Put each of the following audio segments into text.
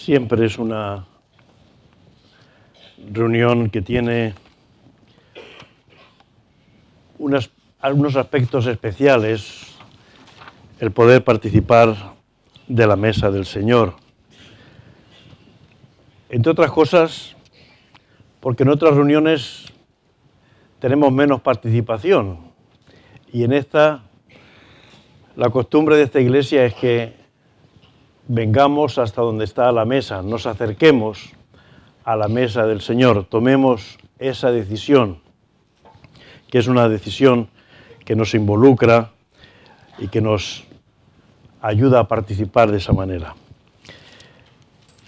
Siempre es una reunión que tiene algunos aspectos especiales, el poder participar de la mesa del Señor. Entre otras cosas, porque en otras reuniones tenemos menos participación y en esta la costumbre de esta iglesia es que vengamos hasta donde está la mesa, nos acerquemos a la mesa del Señor, tomemos esa decisión, que es una decisión que nos involucra y que nos ayuda a participar de esa manera.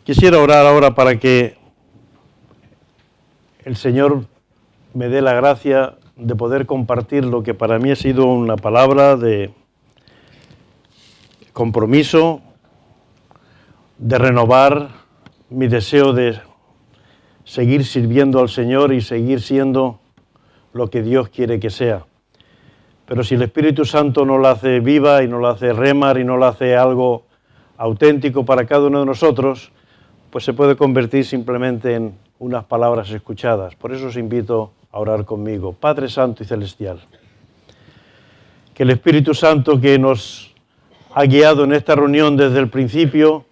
Quisiera orar ahora para que el Señor me dé la gracia de poder compartir lo que para mí ha sido una palabra de compromiso, de renovar mi deseo de seguir sirviendo al Señor y seguir siendo lo que Dios quiere que sea. Pero si el Espíritu Santo no la hace viva y no la hace remar y no la hace algo auténtico para cada uno de nosotros, pues se puede convertir simplemente en unas palabras escuchadas. Por eso os invito a orar conmigo. Padre Santo y Celestial, que el Espíritu Santo que nos ha guiado en esta reunión desde el principio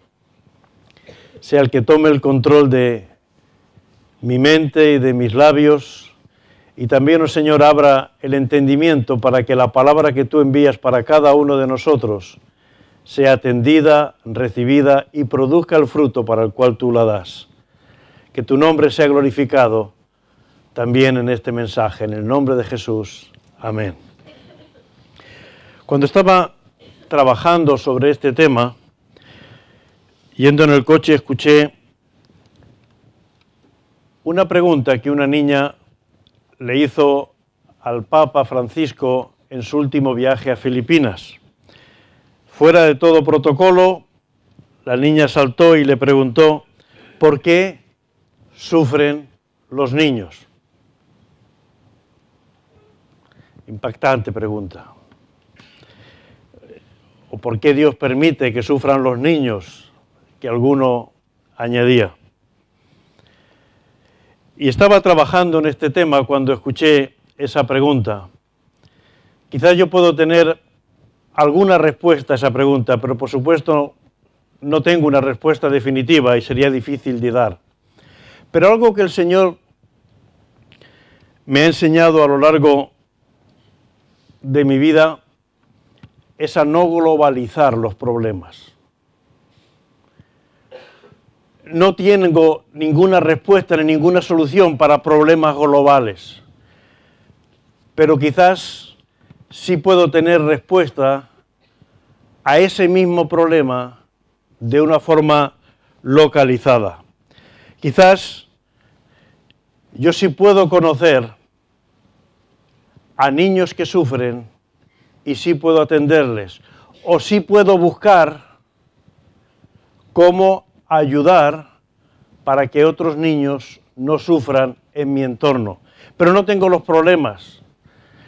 sea el que tome el control de mi mente y de mis labios, y también, oh Señor, abra el entendimiento para que la palabra que tú envías para cada uno de nosotros sea atendida, recibida y produzca el fruto para el cual tú la das. Que tu nombre sea glorificado también en este mensaje, en el nombre de Jesús. Amén. Cuando estaba trabajando sobre este tema, yendo en el coche, escuché una pregunta que una niña le hizo al Papa Francisco en su último viaje a Filipinas. Fuera de todo protocolo, la niña saltó y le preguntó: ¿por qué sufren los niños? Impactante pregunta. ¿O por qué Dios permite que sufran los niños? Que alguno añadía. Y estaba trabajando en este tema cuando escuché esa pregunta. Quizás yo puedo tener alguna respuesta a esa pregunta, pero por supuesto no tengo una respuesta definitiva y sería difícil de dar. Pero algo que el Señor me ha enseñado a lo largo de mi vida es a no globalizar los problemas. No tengo ninguna respuesta ni ninguna solución para problemas globales, pero quizás sí puedo tener respuesta a ese mismo problema de una forma localizada. Quizás yo sí puedo conocer a niños que sufren y sí puedo atenderles, o sí puedo buscar cómo ayudar para que otros niños no sufran en mi entorno. Pero no tengo los problemas,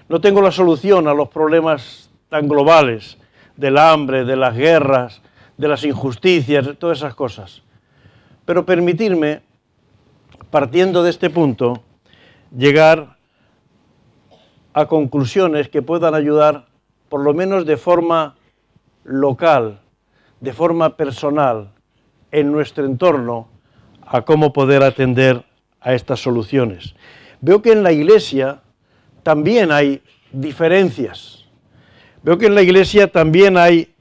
no tengo la solución a los problemas tan globales del hambre, de las guerras, de las injusticias, de todas esas cosas. Pero permitirme, partiendo de este punto, llegar a conclusiones que puedan ayudar, por lo menos de forma local, de forma personal, en nuestro entorno, a cómo poder atender a estas soluciones. Veo que en la Iglesia también hay diferencias. Veo que en la Iglesia también hay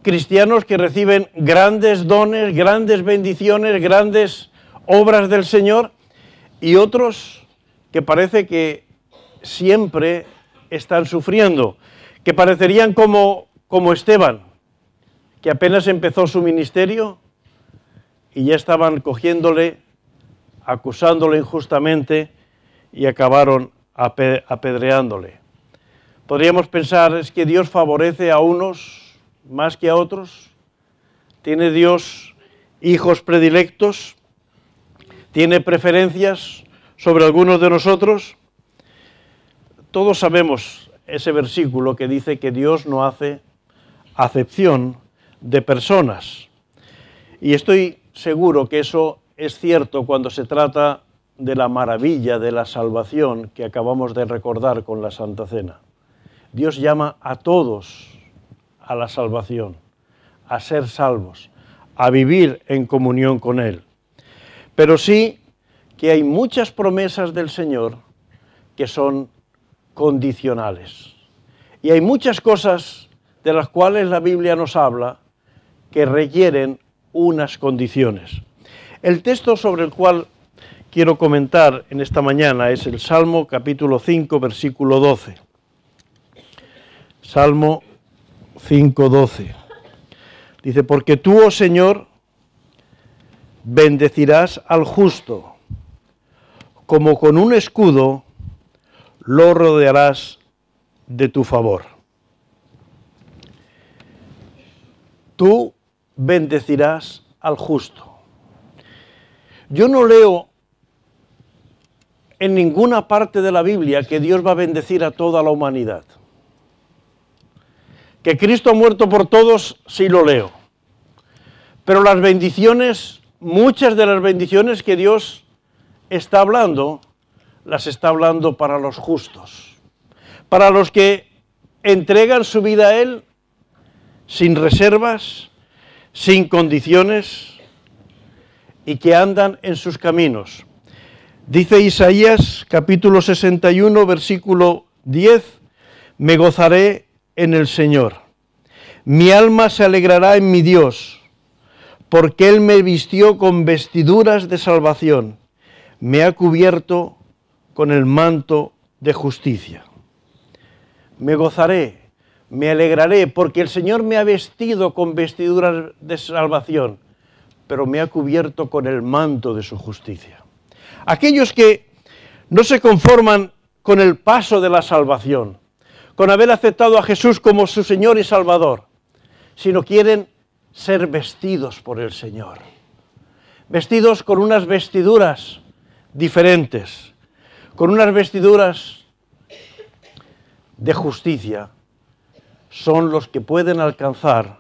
cristianos que reciben grandes dones, grandes bendiciones, grandes obras del Señor, y otros que parece que siempre están sufriendo, que parecerían como Esteban, que apenas empezó su ministerio y ya estaban cogiéndole, acusándole injustamente y acabaron apedreándole. Podríamos pensar, ¿es que Dios favorece a unos más que a otros? ¿Tiene Dios hijos predilectos? ¿Tiene preferencias sobre algunos de nosotros? Todos sabemos ese versículo que dice que Dios no hace acepción de personas. Y estoy seguro que eso es cierto cuando se trata de la maravilla de la salvación que acabamos de recordar con la Santa Cena. Dios llama a todos a la salvación, a ser salvos, a vivir en comunión con Él. Pero sí que hay muchas promesas del Señor que son condicionales. Y hay muchas cosas de las cuales la Biblia nos habla que requieren unas condiciones. El texto sobre el cual quiero comentar en esta mañana es el Salmo capítulo 5, versículo 12. Salmo 5, 12. Dice, porque tú, oh Señor, bendecirás al justo, como con un escudo lo rodearás de tu favor. Tú bendecirás al justo. Yo no leo en ninguna parte de la Biblia que Dios va a bendecir a toda la humanidad. Que Cristo ha muerto por todos, sí lo leo. Pero las bendiciones, muchas de las bendiciones que Dios está hablando, las está hablando para los justos. Para los que entregan su vida a Él sin reservas, sin condiciones y que andan en sus caminos. Dice Isaías capítulo 61, versículo 10, me gozaré en el Señor. Mi alma se alegrará en mi Dios, porque Él me vistió con vestiduras de salvación, me ha cubierto con el manto de justicia. Me gozaré, me alegraré, porque el Señor me ha vestido con vestiduras de salvación, pero me ha cubierto con el manto de su justicia. Aquellos que no se conforman con el paso de la salvación, con haber aceptado a Jesús como su Señor y Salvador, sino quieren ser vestidos por el Señor, vestidos con unas vestiduras diferentes, con unas vestiduras de justicia, son los que pueden alcanzar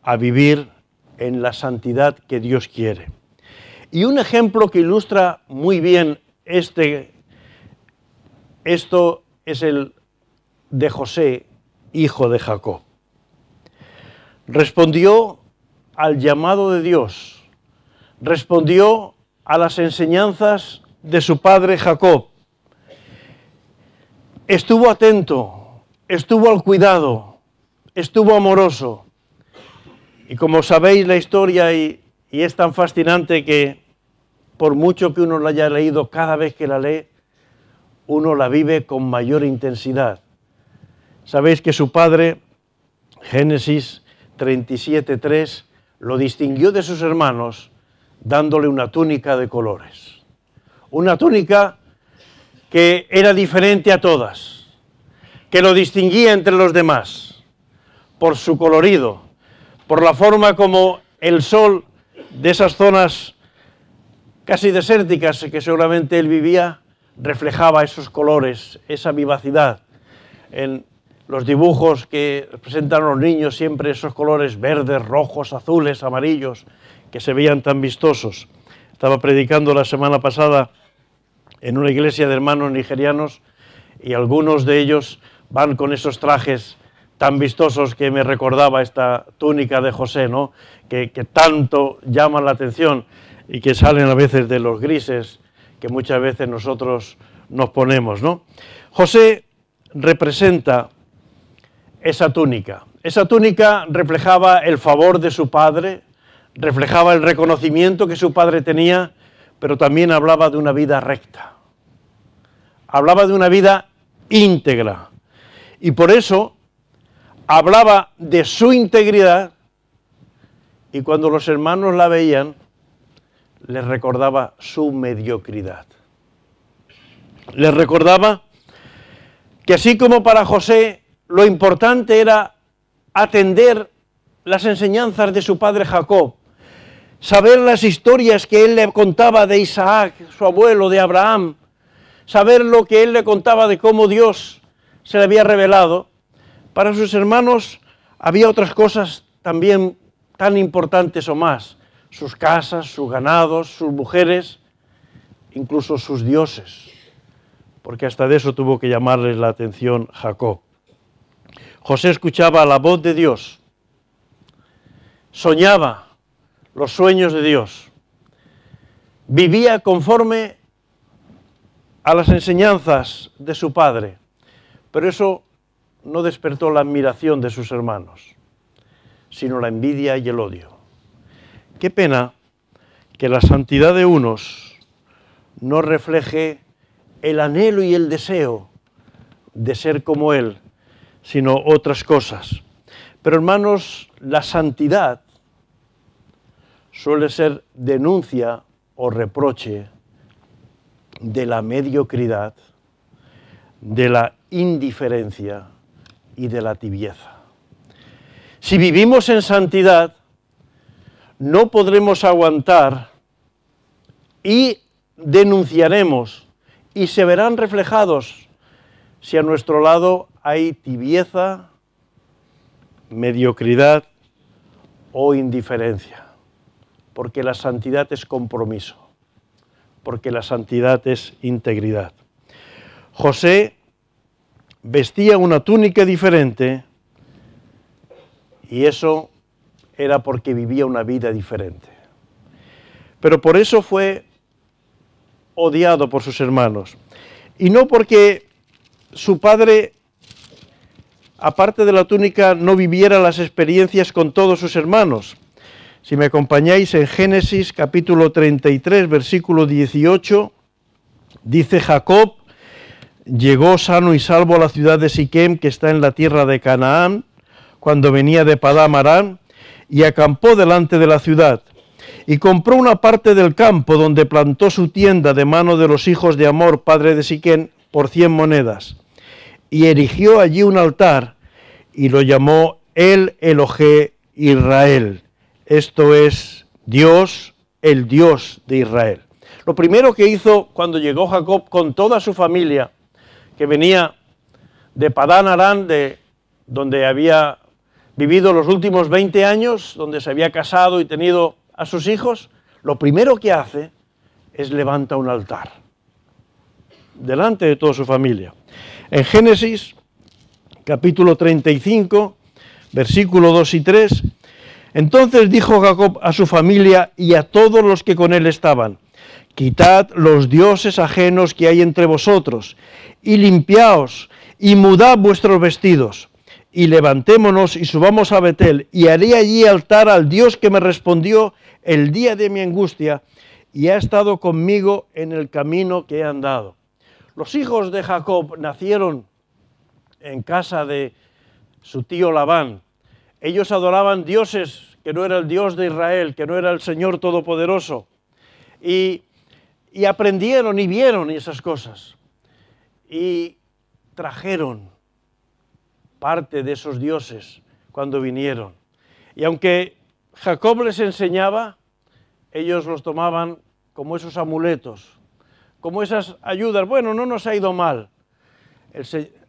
a vivir en la santidad que Dios quiere. Y un ejemplo que ilustra muy bien esto es el de José, hijo de Jacob. Respondió al llamado de Dios, respondió a las enseñanzas de su padre Jacob. Estuvo atento, estuvo al cuidado, estuvo amoroso. Y como sabéis la historia y es tan fascinante que por mucho que uno la haya leído, cada vez que la lee, uno la vive con mayor intensidad. Sabéis que su padre, Génesis 37:3, lo distinguió de sus hermanos dándole una túnica de colores. Una túnica que era diferente a todas, que lo distinguía entre los demás, por su colorido, por la forma como el sol de esas zonas casi desérticas que seguramente él vivía, reflejaba esos colores, esa vivacidad. En los dibujos que presentan los niños, siempre esos colores verdes, rojos, azules, amarillos, que se veían tan vistosos. Estaba predicando la semana pasada en una iglesia de hermanos nigerianos y algunos de ellos van con esos trajes tan vistosos que me recordaba esta túnica de José, ¿no? Que tanto llaman la atención y que salen a veces de los grises que muchas veces nosotros nos ponemos, ¿no? José representa esa túnica. Esa túnica reflejaba el favor de su padre, reflejaba el reconocimiento que su padre tenía, pero también hablaba de una vida recta. Hablaba de una vida íntegra. Y por eso hablaba de su integridad y cuando los hermanos la veían, les recordaba su mediocridad. Les recordaba que así como para José lo importante era atender las enseñanzas de su padre Jacob, saber las historias que él le contaba de Isaac, su abuelo, de Abraham, saber lo que él le contaba de cómo Dios se le había revelado, para sus hermanos había otras cosas también tan importantes o más, sus casas, sus ganados, sus mujeres, incluso sus dioses, porque hasta de eso tuvo que llamarles la atención Jacob. José escuchaba la voz de Dios, soñaba los sueños de Dios, vivía conforme a las enseñanzas de su padre, pero eso no despertó la admiración de sus hermanos, sino la envidia y el odio. Qué pena que la santidad de unos no refleje el anhelo y el deseo de ser como Él, sino otras cosas. Pero hermanos, la santidad suele ser denuncia o reproche de la mediocridad, de la indiferencia y de la tibieza. Si vivimos en santidad, no podremos aguantar y denunciaremos y se verán reflejados si a nuestro lado hay tibieza, mediocridad o indiferencia, porque la santidad es compromiso, porque la santidad es integridad. José vestía una túnica diferente y eso era porque vivía una vida diferente. Pero por eso fue odiado por sus hermanos. Y no porque su padre, aparte de la túnica, no viviera las experiencias con todos sus hermanos. Si me acompañáis en Génesis capítulo 33, versículo 18, dice: Jacob llegó sano y salvo a la ciudad de Siquem, que está en la tierra de Canaán, cuando venía de Padán Aram, y acampó delante de la ciudad, y compró una parte del campo donde plantó su tienda de mano de los hijos de Hamor, padre de Siquem, por 100 monedas, y erigió allí un altar, y lo llamó El Elohé Israel. Esto es Dios, el Dios de Israel. Lo primero que hizo cuando llegó Jacob con toda su familia, que venía de Padán Aram, de donde había vivido los últimos 20 años, donde se había casado y tenido a sus hijos, lo primero que hace es levanta un altar delante de toda su familia. En Génesis capítulo 35, versículo 2 y 3, entonces dijo Jacob a su familia y a todos los que con él estaban: quitad los dioses ajenos que hay entre vosotros, y limpiaos, y mudad vuestros vestidos, y levantémonos y subamos a Betel, y haré allí altar al Dios que me respondió el día de mi angustia, y ha estado conmigo en el camino que he andado. Los hijos de Jacob nacieron en casa de su tío Labán. Ellos adoraban dioses que no era el Dios de Israel, que no era el Señor Todopoderoso, y aprendieron y vieron esas cosas, y trajeron parte de esos dioses cuando vinieron. Y aunque Jacob les enseñaba, ellos los tomaban como esos amuletos, como esas ayudas. Bueno, no nos ha ido mal.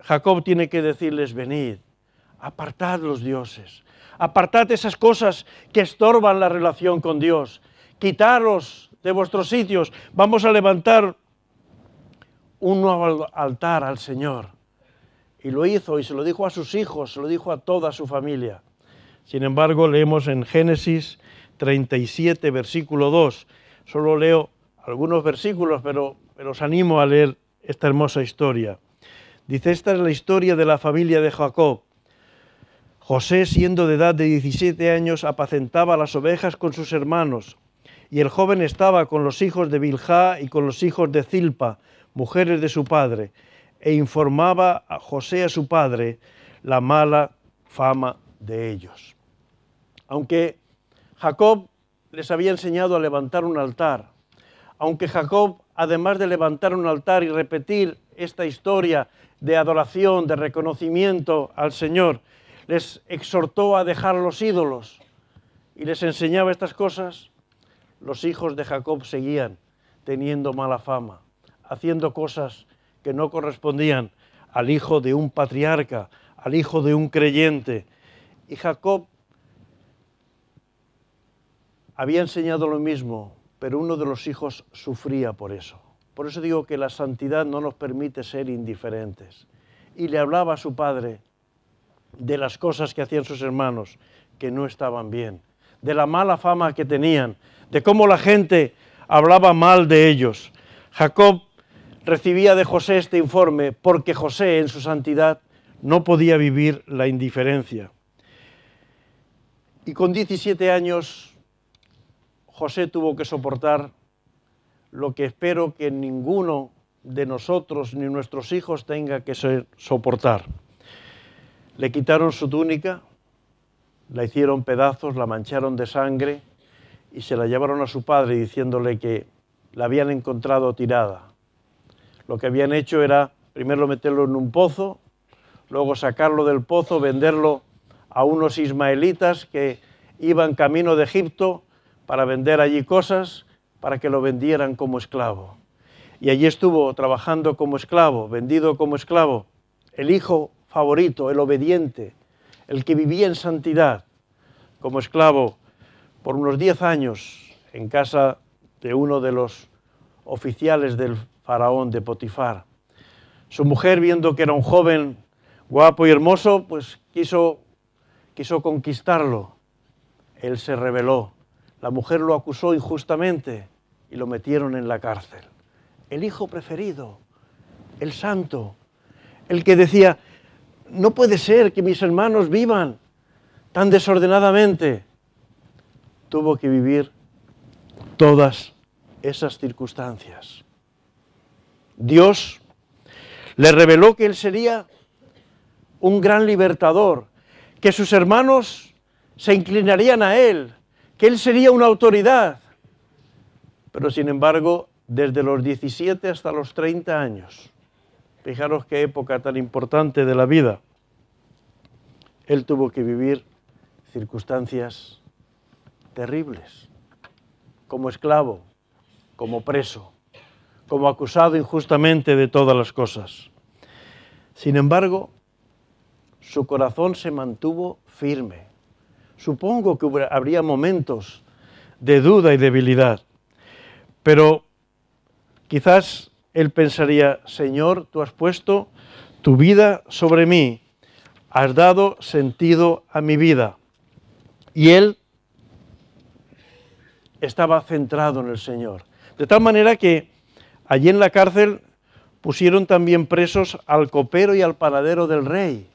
Jacob tiene que decirles: venid, apartad los dioses, apartad esas cosas que estorban la relación con Dios, quitaros de vuestros sitios, vamos a levantar un nuevo altar al Señor. Y lo hizo y se lo dijo a sus hijos, se lo dijo a toda su familia. Sin embargo, leemos en Génesis 37, versículo 2. Solo leo algunos versículos, pero os animo a leer esta hermosa historia. Dice: esta es la historia de la familia de Jacob. José, siendo de edad de 17 años, apacentaba las ovejas con sus hermanos, y el joven estaba con los hijos de Bilhá y con los hijos de Zilpa, mujeres de su padre, e informaba a José, a su padre, la mala fama de ellos. Aunque Jacob les había enseñado a levantar un altar, aunque Jacob, además de levantar un altar y repetir esta historia de adoración, de reconocimiento al Señor, les exhortó a dejar los ídolos y les enseñaba estas cosas, los hijos de Jacob seguían teniendo mala fama, haciendo cosas que no correspondían al hijo de un patriarca, al hijo de un creyente. Y Jacob había enseñado lo mismo, pero uno de los hijos sufría por eso. Por eso digo que la santidad no nos permite ser indiferentes. Y le hablaba a su padre de las cosas que hacían sus hermanos, que no estaban bien, de la mala fama que tenían, de cómo la gente hablaba mal de ellos. Jacob recibía de José este informe porque José, en su santidad, no podía vivir la indiferencia. Y con 17 años, José tuvo que soportar lo que espero que ninguno de nosotros ni nuestros hijos tenga que soportar. Le quitaron su túnica, la hicieron pedazos, la mancharon de sangre y se la llevaron a su padre diciéndole que la habían encontrado tirada. Lo que habían hecho era primero meterlo en un pozo, luego sacarlo del pozo, venderlo a unos ismaelitas que iban camino de Egipto para vender allí cosas, para que lo vendieran como esclavo. Y allí estuvo trabajando como esclavo, vendido como esclavo, el hijo favorito, el obediente, el que vivía en santidad, como esclavo por unos 10 años en casa de uno de los oficiales del faraón de Potifar. Su mujer, viendo que era un joven guapo y hermoso, pues quiso conquistarlo. Él se rebeló. La mujer lo acusó injustamente y lo metieron en la cárcel. El hijo preferido, el santo, el que decía, no puede ser que mis hermanos vivan tan desordenadamente. Tuvo que vivir todas esas circunstancias. Dios le reveló que él sería un gran libertador, que sus hermanos se inclinarían a él, que él sería una autoridad. Pero sin embargo, desde los 17 hasta los 30 años, fijaros qué época tan importante de la vida, él tuvo que vivir circunstancias terribles, como esclavo, como preso, como acusado injustamente de todas las cosas. Sin embargo, su corazón se mantuvo firme. Supongo que habría momentos de duda y debilidad, pero quizás él pensaría, Señor, tú has puesto tu vida sobre mí, has dado sentido a mi vida. Y él estaba centrado en el Señor. De tal manera que allí en la cárcel pusieron también presos al copero y al panadero del rey.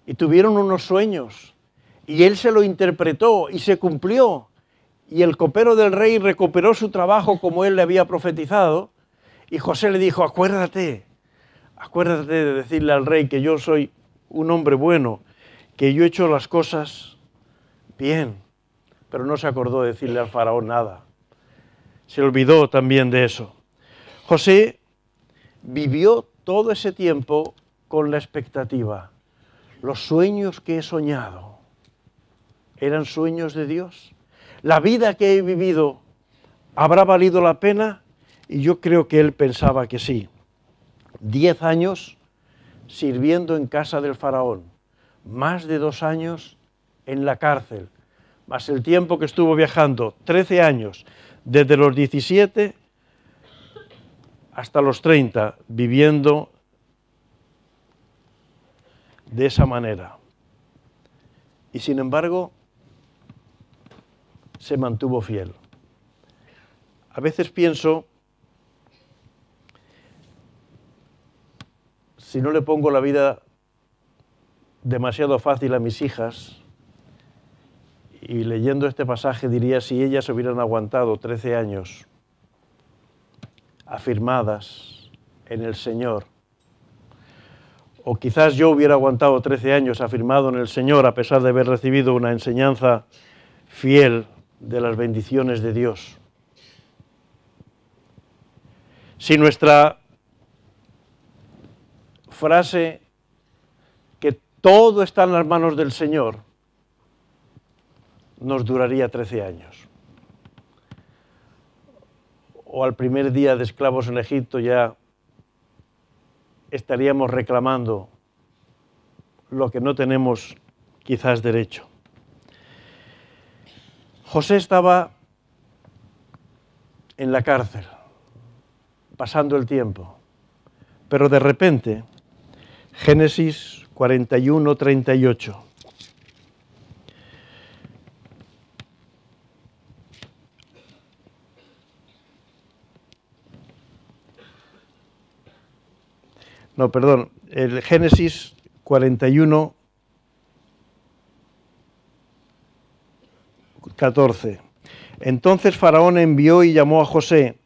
Y tuvieron unos sueños. Y él se lo interpretó y se cumplió. Y el copero del rey recuperó su trabajo como él le había profetizado. Y José le dijo, acuérdate de decirle al rey que yo soy un hombre bueno, que yo he hecho las cosas bien. Pero no se acordó de decirle al faraón nada. Se olvidó también de eso. José vivió todo ese tiempo con la expectativa. Los sueños que he soñado, ¿eran sueños de Dios? La vida que he vivido, ¿habrá valido la pena? Y yo creo que él pensaba que sí. 10 años sirviendo en casa del faraón, más de 2 años en la cárcel, más el tiempo que estuvo viajando, 13 años, desde los 17 hasta los 30, viviendo de esa manera. Y sin embargo, se mantuvo fiel. A veces pienso, si no le pongo la vida demasiado fácil a mis hijas, y leyendo este pasaje diría, si ellas hubieran aguantado 13 años afirmadas en el Señor, o quizás yo hubiera aguantado 13 años afirmado en el Señor a pesar de haber recibido una enseñanza fiel de las bendiciones de Dios. Si nuestra frase que todo está en las manos del Señor nos duraría 13 años. O al primer día de esclavos en Egipto ya estaríamos reclamando lo que no tenemos quizás derecho. José estaba en la cárcel, pasando el tiempo, pero de repente, Génesis 41, 38. No, perdón, el Génesis 41, 14. Entonces Faraón envió y llamó a José,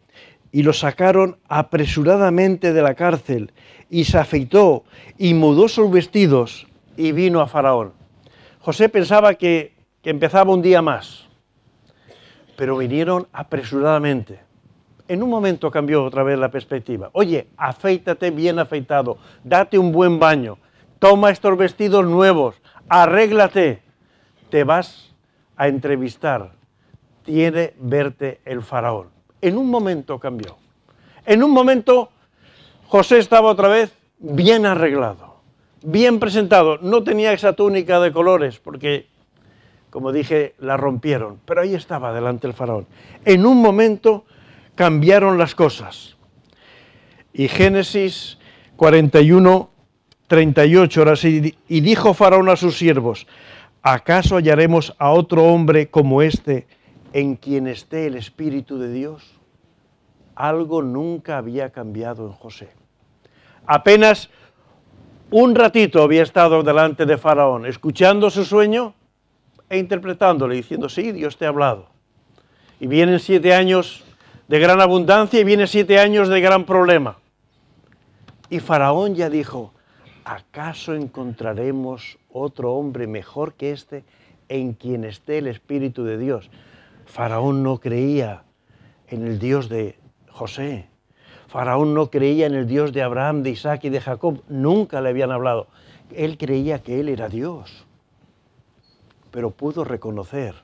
y lo sacaron apresuradamente de la cárcel, y se afeitó, y mudó sus vestidos, y vino a Faraón. José pensaba que empezaba un día más, pero vinieron apresuradamente. En un momento cambió otra vez la perspectiva. Oye, afeítate bien afeitado, date un buen baño, toma estos vestidos nuevos, arréglate, te vas a entrevistar, quiere verte el Faraón. En un momento cambió. En un momento José estaba otra vez bien arreglado, bien presentado. No tenía esa túnica de colores porque, como dije, la rompieron, pero ahí estaba delante el Faraón. En un momento cambiaron las cosas. Y Génesis 41, 38, ahora sí, y dijo Faraón a sus siervos, ¿acaso hallaremos a otro hombre como este en quien esté el Espíritu de Dios? Algo nunca había cambiado en José. Apenas un ratito había estado delante de Faraón, escuchando su sueño e interpretándole, diciendo, sí, Dios te ha hablado. Y vienen 7 años de gran abundancia y vienen 7 años de gran problema. Y Faraón ya dijo, ¿acaso encontraremos otro hombre mejor que este en quien esté el Espíritu de Dios? Faraón no creía en el Dios de José. Faraón no creía en el Dios de Abraham, de Isaac y de Jacob. Nunca le habían hablado. Él creía que él era Dios. Pero pudo reconocer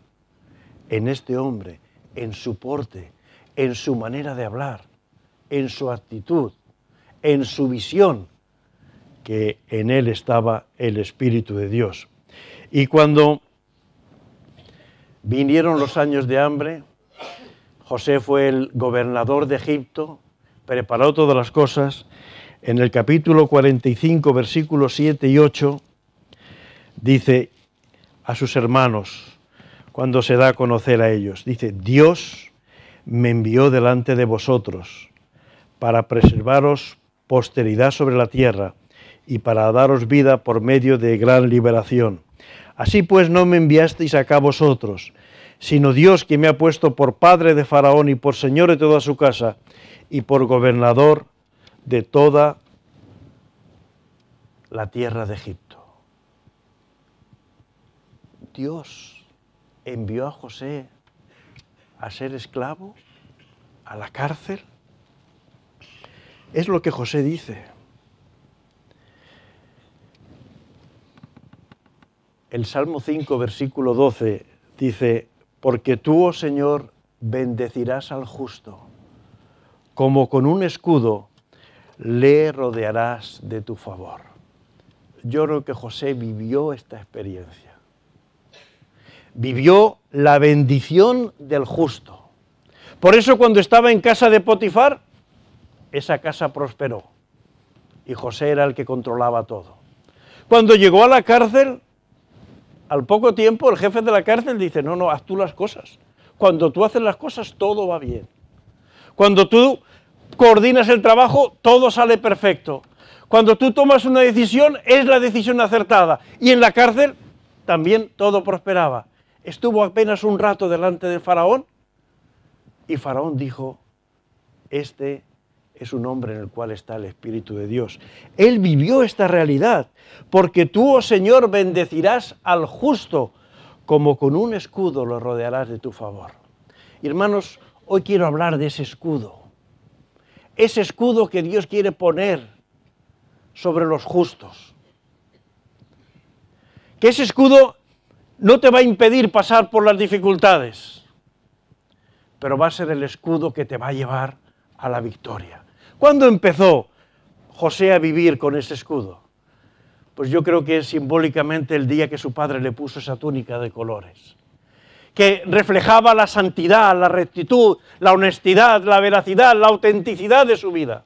en este hombre, en su porte, en su manera de hablar, en su actitud, en su visión, que en él estaba el Espíritu de Dios. Y cuando vinieron los años de hambre, José fue el gobernador de Egipto, preparó todas las cosas. En el capítulo 45, versículos 7 y 8, dice a sus hermanos, cuando se da a conocer a ellos, dice, Dios me envió delante de vosotros para preservaros posteridad sobre la tierra y para daros vida por medio de gran liberación. Así pues no me enviasteis acá vosotros, sino Dios que me ha puesto por padre de Faraón y por señor de toda su casa y por gobernador de toda la tierra de Egipto. Dios envió a José a ser esclavo, a la cárcel. Es lo que José dice. El Salmo 5, versículo 12, dice, porque tú, oh Señor, bendecirás al justo, como con un escudo le rodearás de tu favor. Yo creo que José vivió esta experiencia. Vivió la bendición del justo. Por eso cuando estaba en casa de Potifar, esa casa prosperó. Y José era el que controlaba todo. Cuando llegó a la cárcel, al poco tiempo el jefe de la cárcel dice, no, haz tú las cosas. Cuando tú haces las cosas, todo va bien. Cuando tú coordinas el trabajo, todo sale perfecto. Cuando tú tomas una decisión, es la decisión acertada. Y en la cárcel también todo prosperaba. Estuvo apenas un rato delante del Faraón y Faraón dijo, este es un hombre en el cual está el Espíritu de Dios. Él vivió esta realidad, porque tú, oh Señor, bendecirás al justo, como con un escudo lo rodearás de tu favor. Y hermanos, hoy quiero hablar de ese escudo que Dios quiere poner sobre los justos. Que ese escudo no te va a impedir pasar por las dificultades, pero va a ser el escudo que te va a llevar a la victoria. ¿Cuándo empezó José a vivir con ese escudo? Pues yo creo que es simbólicamente el día que su padre le puso esa túnica de colores. que reflejaba la santidad, la rectitud, la honestidad, la veracidad, la autenticidad de su vida,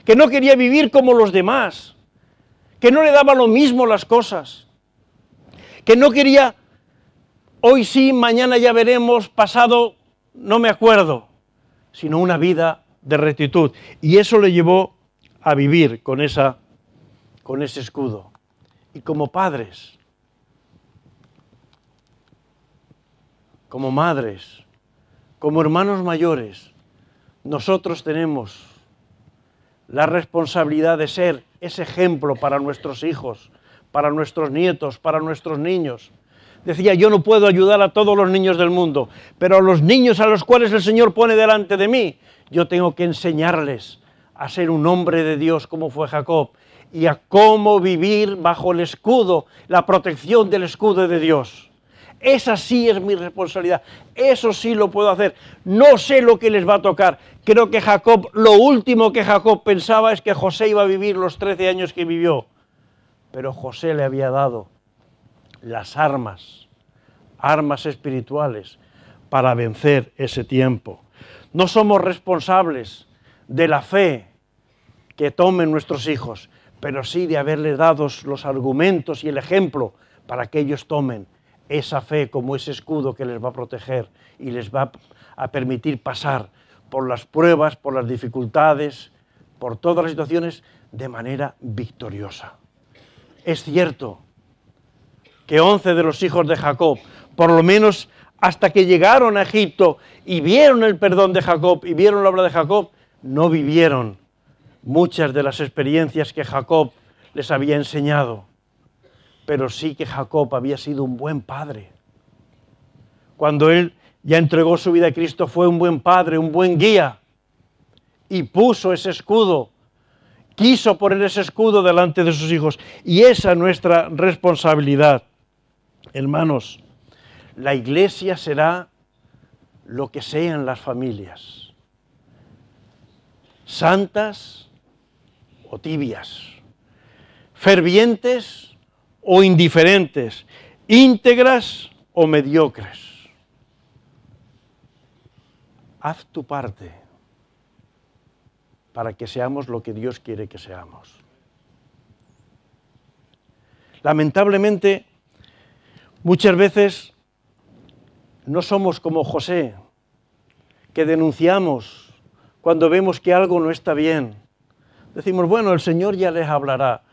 que no quería vivir como los demás, que no le daba lo mismo las cosas, que no quería, hoy sí, mañana ya veremos, pasado no me acuerdo, sino una vida de rectitud. Y eso le llevó a vivir con ese escudo. Y como padres, como madres, como hermanos mayores, nosotros tenemos la responsabilidad de ser ese ejemplo para nuestros hijos, para nuestros nietos, para nuestros niños. Decía, yo no puedo ayudar a todos los niños del mundo, pero a los niños a los cuales el Señor pone delante de mí, yo tengo que enseñarles a ser un hombre de Dios como fue Jacob y a cómo vivir bajo el escudo, la protección del escudo de Dios. Esa sí es mi responsabilidad, eso sí lo puedo hacer. No sé lo que les va a tocar. Creo que Jacob, lo último que Jacob pensaba es que José iba a vivir los 13 años que vivió. Pero José le había dado las armas espirituales para vencer ese tiempo. No somos responsables de la fe que tomen nuestros hijos, pero sí de haberles dado los argumentos y el ejemplo para que ellos tomen esa fe como ese escudo que les va a proteger y les va a permitir pasar por las pruebas, por las dificultades, por todas las situaciones de manera victoriosa. Es cierto que 11 de los hijos de Jacob, por lo menos hasta que llegaron a Egipto y vieron el perdón de Jacob y vieron la obra de Jacob, no vivieron muchas de las experiencias que Jacob les había enseñado. Pero sí que Jacob había sido un buen padre. Cuando él ya entregó su vida a Cristo, fue un buen padre, un buen guía, y puso ese escudo, quiso poner ese escudo delante de sus hijos. Y esa es nuestra responsabilidad. Hermanos, la iglesia será lo que sean las familias, santas o tibias, fervientes o indiferentes, íntegras o mediocres. Haz tu parte para que seamos lo que Dios quiere que seamos. Lamentablemente, muchas veces no somos como José, que denunciamos cuando vemos que algo no está bien. Decimos, bueno, el Señor ya les hablará.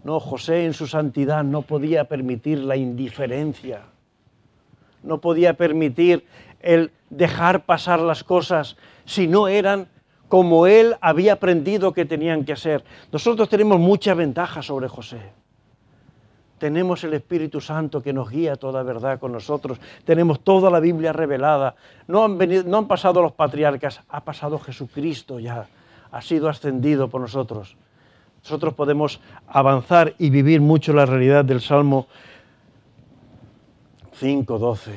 No, José en su santidad no podía permitir la indiferencia, no podía permitir el dejar pasar las cosas si no eran como él había aprendido que tenían que ser. Nosotros tenemos mucha ventaja sobre José. Tenemos el Espíritu Santo que nos guía toda verdad con nosotros. Tenemos toda la Biblia revelada. No han pasado los patriarcas, ha pasado Jesucristo ya. Ha sido ascendido por nosotros. Nosotros podemos avanzar y vivir mucho la realidad del Salmo 5:12.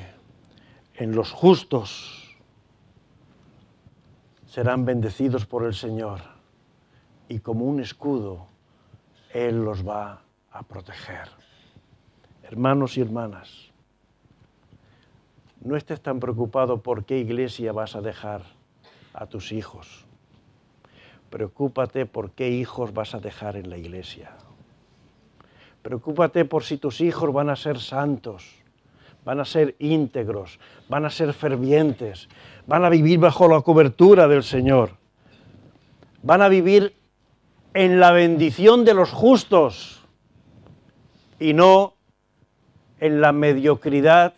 En los justos serán bendecidos por el Señor y como un escudo Él los va a proteger. Hermanos y hermanas, no estés tan preocupado por qué iglesia vas a dejar a tus hijos. Preocúpate por qué hijos vas a dejar en la iglesia. Preocúpate por si tus hijos van a ser santos, van a ser íntegros, van a ser fervientes, van a vivir bajo la cobertura del Señor, van a vivir en la bendición de los justos y no en la mediocridad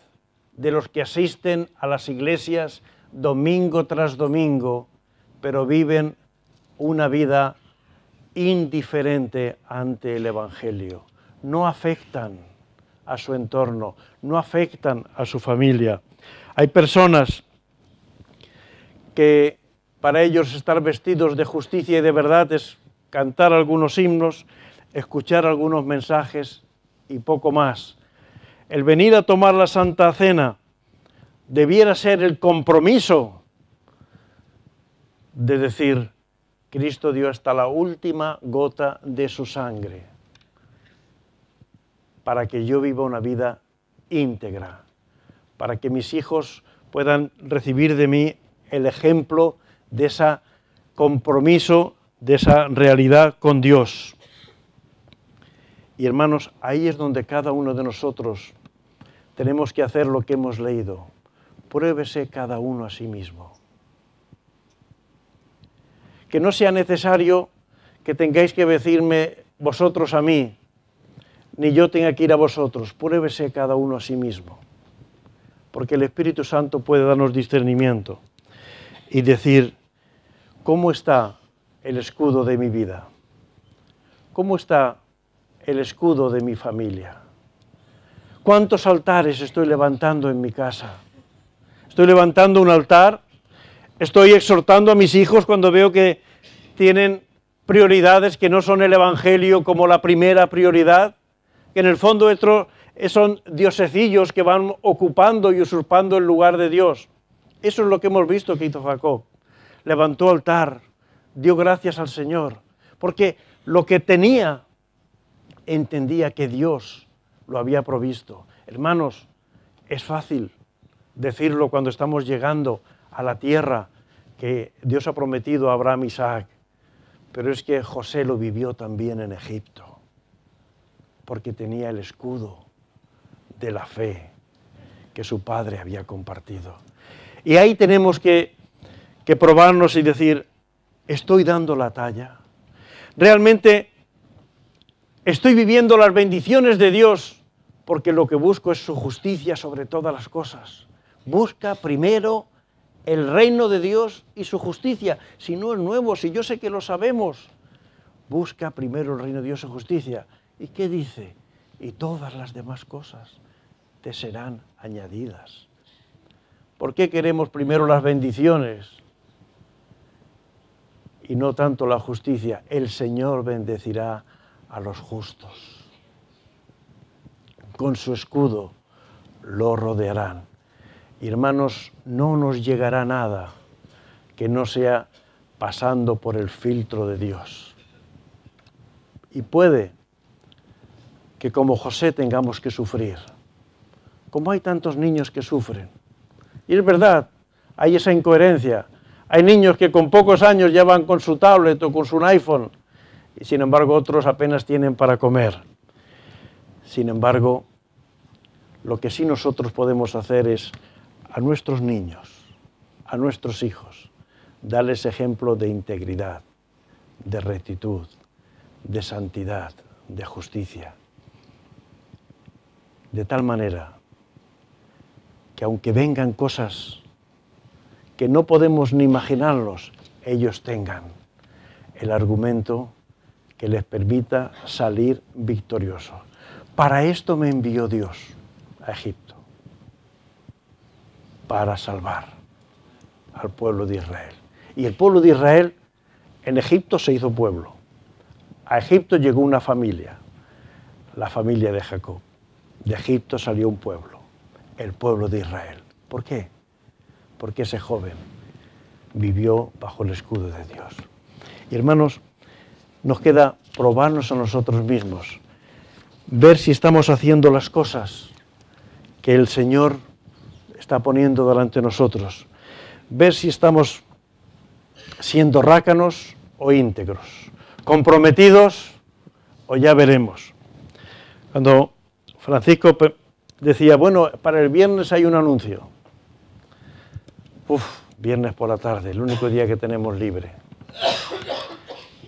de los que asisten a las iglesias domingo tras domingo, pero viven una vida indiferente ante el Evangelio. No afectan a su entorno, no afectan a su familia. Hay personas que para ellos estar vestidos de justicia y de verdad es cantar algunos himnos, escuchar algunos mensajes y poco más. El venir a tomar la Santa Cena debiera ser el compromiso de decir, Cristo dio hasta la última gota de su sangre para que yo viva una vida íntegra, para que mis hijos puedan recibir de mí el ejemplo de ese compromiso, de esa realidad con Dios. Y hermanos, ahí es donde cada uno de nosotros tenemos que hacer lo que hemos leído. Pruébese cada uno a sí mismo. Que no sea necesario que tengáis que decirme vosotros a mí, ni yo tenga que ir a vosotros. Pruébese cada uno a sí mismo. Porque el Espíritu Santo puede darnos discernimiento y decir, ¿cómo está el escudo de mi vida? ¿Cómo está el escudo de mi familia? ¿Cuántos altares estoy levantando en mi casa? ¿Estoy levantando un altar? ¿Estoy exhortando a mis hijos cuando veo que tienen prioridades que no son el Evangelio como la primera prioridad? Que en el fondo estos son diosecillos que van ocupando y usurpando el lugar de Dios. Eso es lo que hemos visto que hizo Jacob. Levantó altar, dio gracias al Señor, porque lo que tenía, entendía que Dios lo había provisto. Hermanos, es fácil decirlo cuando estamos llegando a la tierra que Dios ha prometido a Abraham y Isaac, pero es que José lo vivió también en Egipto, porque tenía el escudo de la fe que su padre había compartido. Y ahí tenemos que probarnos y decir, ¿estoy dando la talla? ¿Realmente estoy viviendo las bendiciones de Dios? Porque lo que busco es su justicia sobre todas las cosas. Busca primero el reino de Dios y su justicia. Si no es nuevo, si yo sé que lo sabemos. Busca primero el reino de Dios y su justicia. ¿Y qué dice? Y todas las demás cosas te serán añadidas. ¿Por qué queremos primero las bendiciones y no tanto la justicia? El Señor bendecirá a los justos. Con su escudo lo rodearán. Y hermanos, no nos llegará nada que no sea pasando por el filtro de Dios. Y puede que como José tengamos que sufrir, como hay tantos niños que sufren. Y es verdad, hay esa incoherencia. Hay niños que con pocos años ya van con su tablet o con su iPhone, y sin embargo otros apenas tienen para comer. Sin embargo, lo que sí nosotros podemos hacer es a nuestros niños, a nuestros hijos, darles ejemplo de integridad, de rectitud, de santidad, de justicia. De tal manera que aunque vengan cosas que no podemos ni imaginarlos, ellos tengan el argumento que les permita salir victoriosos. Para esto me envió Dios a Egipto, para salvar al pueblo de Israel. Y el pueblo de Israel en Egipto se hizo pueblo. A Egipto llegó una familia, la familia de Jacob. De Egipto salió un pueblo, el pueblo de Israel. ¿Por qué? Porque ese joven vivió bajo el escudo de Dios. Y hermanos, nos queda probarnos a nosotros mismos, ver si estamos haciendo las cosas que el Señor está poniendo delante de nosotros, ver si estamos siendo rácanos o íntegros, comprometidos o ya veremos. Cuando Francisco decía, bueno, para el viernes hay un anuncio. Viernes por la tarde, el único día que tenemos libre.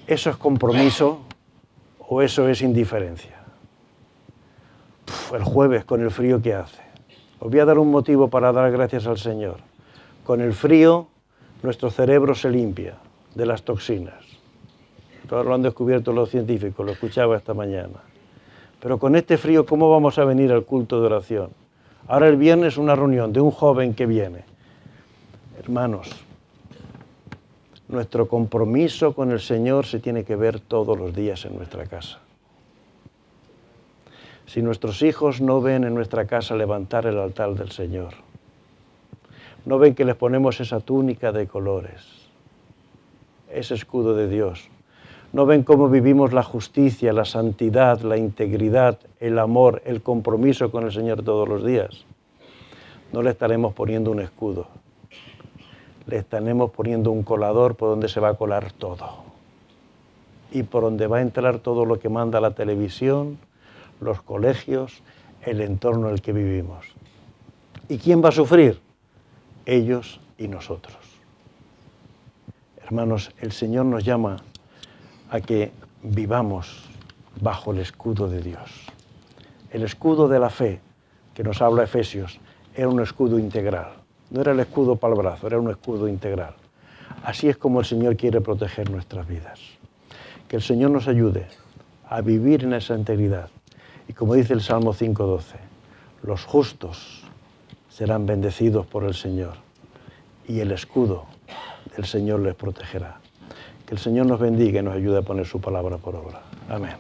¿Eso es compromiso o eso es indiferencia? El jueves con el frío que hace. Os voy a dar un motivo para dar gracias al Señor. Con el frío nuestro cerebro se limpia de las toxinas. Todo lo han descubierto los científicos, lo escuchaba esta mañana. Pero con este frío, ¿cómo vamos a venir al culto de oración? Ahora el viernes una reunión de un joven que viene. Hermanos, nuestro compromiso con el Señor se tiene que ver todos los días en nuestra casa. Si nuestros hijos no ven en nuestra casa levantar el altar del Señor, no ven que les ponemos esa túnica de colores, ese escudo de Dios, no ven cómo vivimos la justicia, la santidad, la integridad, el amor, el compromiso con el Señor todos los días, no le estaremos poniendo un escudo, le estaremos poniendo un colador por donde se va a colar todo y por donde va a entrar todo lo que manda la televisión, los colegios, el entorno en el que vivimos. ¿Y quién va a sufrir? Ellos y nosotros. Hermanos, el Señor nos llama a que vivamos bajo el escudo de Dios. El escudo de la fe que nos habla Efesios era un escudo integral. No era el escudo para el brazo, era un escudo integral. Así es como el Señor quiere proteger nuestras vidas. Que el Señor nos ayude a vivir en esa integridad. Y como dice el Salmo 5:12, los justos serán bendecidos por el Señor y el escudo del Señor les protegerá. Que el Señor nos bendiga y nos ayude a poner su palabra por obra. Amén.